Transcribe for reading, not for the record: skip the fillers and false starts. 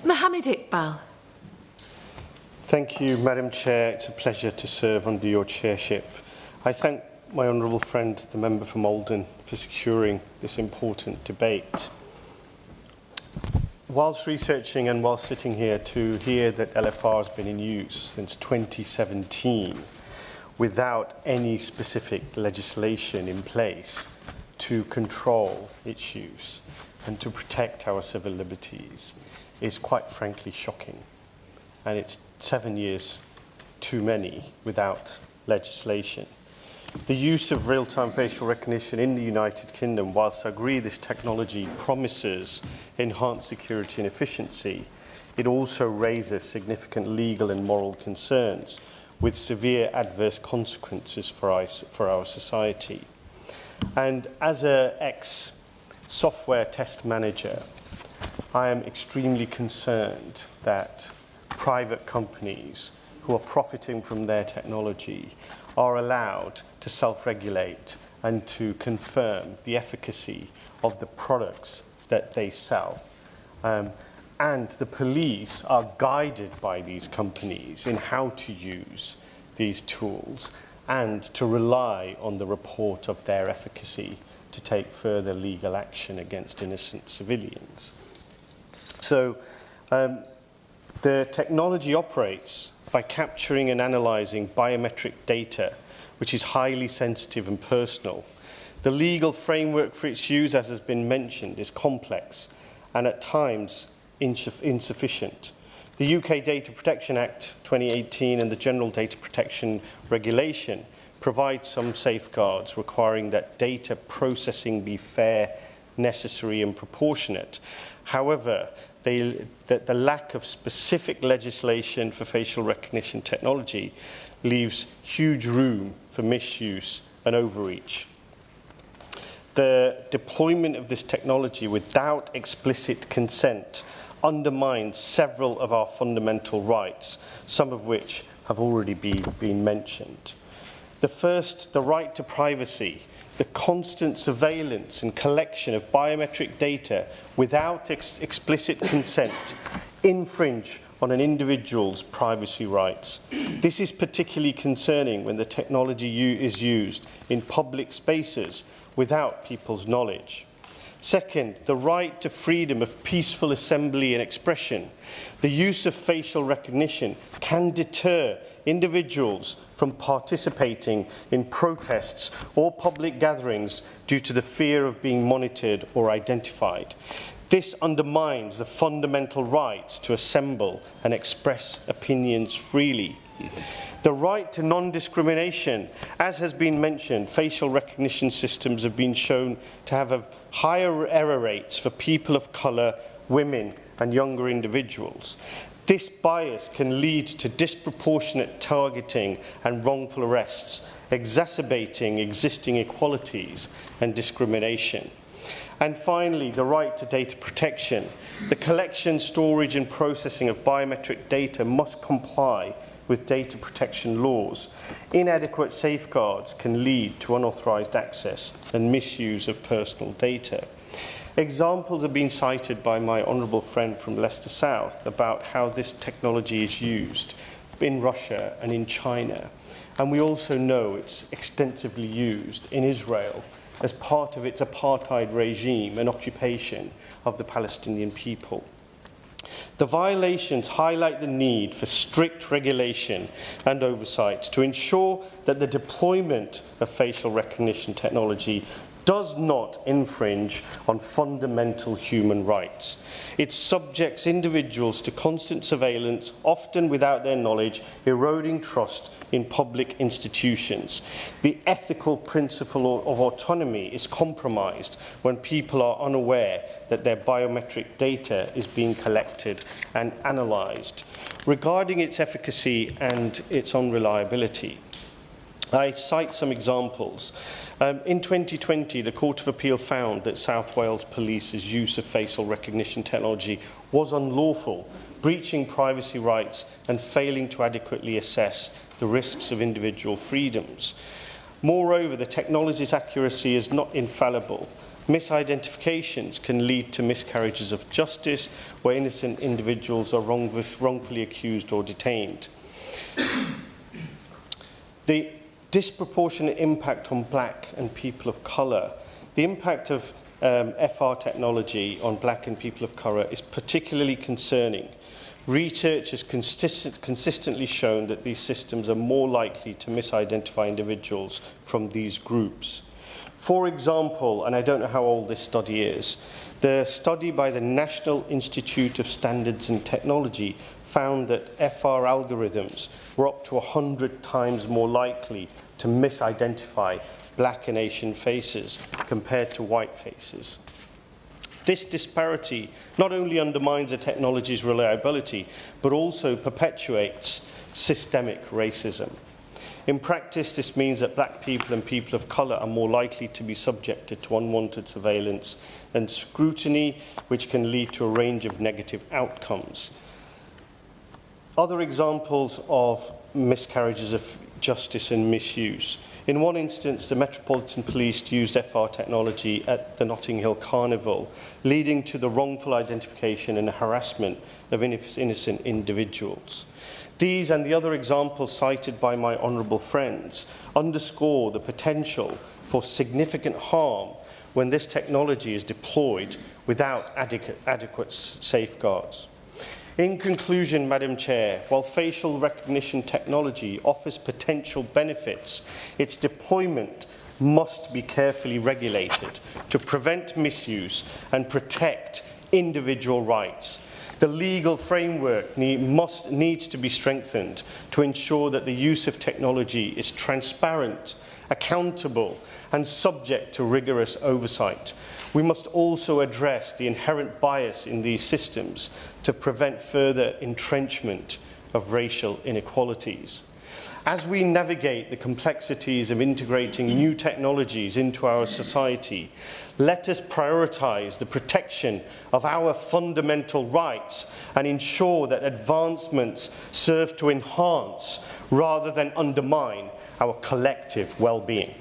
Mohamed Iqbal. Thank you, Madam Chair. It's a pleasure to serve under your chairship. I thank my honourable friend, the member for Malden, for securing this important debate. Whilst researching and whilst sitting here to hear that LFR has been in use since 2017 without any specific legislation in place to control its use and to protect our civil liberties is quite frankly shocking. And it's 7 years too many without legislation. The use of real-time facial recognition in the United Kingdom, whilst I agree this technology promises enhanced security and efficiency, it also raises significant legal and moral concerns with severe adverse consequences for our society. And as an ex-software test manager, I am extremely concerned that private companies who are profiting from their technology are allowed to self-regulate and to confirm the efficacy of the products that they sell. And the police are guided by these companies in how to use these tools and to rely on the report of their efficacy to take further legal action against innocent civilians. So the technology operates by capturing and analysing biometric data, which is highly sensitive and personal. The legal framework for its use, as has been mentioned, is complex and at times insufficient. The UK Data Protection Act 2018 and the General Data Protection Regulation provide some safeguards requiring that data processing be fair, necessary and proportionate. However, the lack of specific legislation for facial recognition technology leaves huge room for misuse and overreach. The deployment of this technology without explicit consent undermines several of our fundamental rights, some of which have already been mentioned. The first, the right to privacy. The constant surveillance and collection of biometric data without explicit consent infringe on an individual's privacy rights. This is particularly concerning when the technology is used in public spaces without people's knowledge. Second, the right to freedom of peaceful assembly and expression. The use of facial recognition can deter individuals from participating in protests or public gatherings due to the fear of being monitored or identified. This undermines the fundamental rights to assemble and express opinions freely. The right to non-discrimination. As has been mentioned, facial recognition systems have been shown to have higher error rates for people of colour, women and younger individuals. This bias can lead to disproportionate targeting and wrongful arrests, exacerbating existing inequalities and discrimination. And finally, the right to data protection. The collection, storage and processing of biometric data must comply with data protection laws. Inadequate safeguards can lead to unauthorised access and misuse of personal data. Examples have been cited by my honourable friend from Leicester South about how this technology is used in Russia and in China. And we also know it's extensively used in Israel as part of its apartheid regime and occupation of the Palestinian people. The violations highlight the need for strict regulation and oversight to ensure that the deployment of facial recognition technology does not infringe on fundamental human rights. It subjects individuals to constant surveillance, often without their knowledge, eroding trust in public institutions. The ethical principle of autonomy is compromised when people are unaware that their biometric data is being collected and analysed. Regarding its efficacy and its unreliability, I cite some examples. In 2020, the Court of Appeal found that South Wales Police's use of facial recognition technology was unlawful, breaching privacy rights and failing to adequately assess the risks of individual freedoms. Moreover, the technology's accuracy is not infallible, Misidentifications can lead to miscarriages of justice where innocent individuals are wrongfully accused or detained. The disproportionate impact on black and people of colour. The impact of FR technology on black and people of colour is particularly concerning. Research has consistently shown that these systems are more likely to misidentify individuals from these groups. For example, and I don't know how old this study is, the study by the National Institute of Standards and Technology found that FR algorithms were up to 100 times more likely to misidentify black and Asian faces compared to white faces. This disparity not only undermines a technology's reliability, but also perpetuates systemic racism. In practice, this means that black people and people of colour are more likely to be subjected to unwanted surveillance and scrutiny, which can lead to a range of negative outcomes. Other examples of miscarriages of justice and misuse. In one instance, the Metropolitan Police used FR technology at the Notting Hill Carnival, leading to the wrongful identification and harassment of innocent individuals. These and the other examples cited by my honourable friends underscore the potential for significant harm when this technology is deployed without adequate safeguards. In conclusion, Madam Chair, while facial recognition technology offers potential benefits, its deployment must be carefully regulated to prevent misuse and protect individual rights. The legal framework needs to be strengthened to ensure that the use of technology is transparent, accountable, and subject to rigorous oversight. We must also address the inherent bias in these systems to prevent further entrenchment of racial inequalities. As we navigate the complexities of integrating new technologies into our society, let us prioritise the protection of our fundamental rights and ensure that advancements serve to enhance rather than undermine our collective well-being.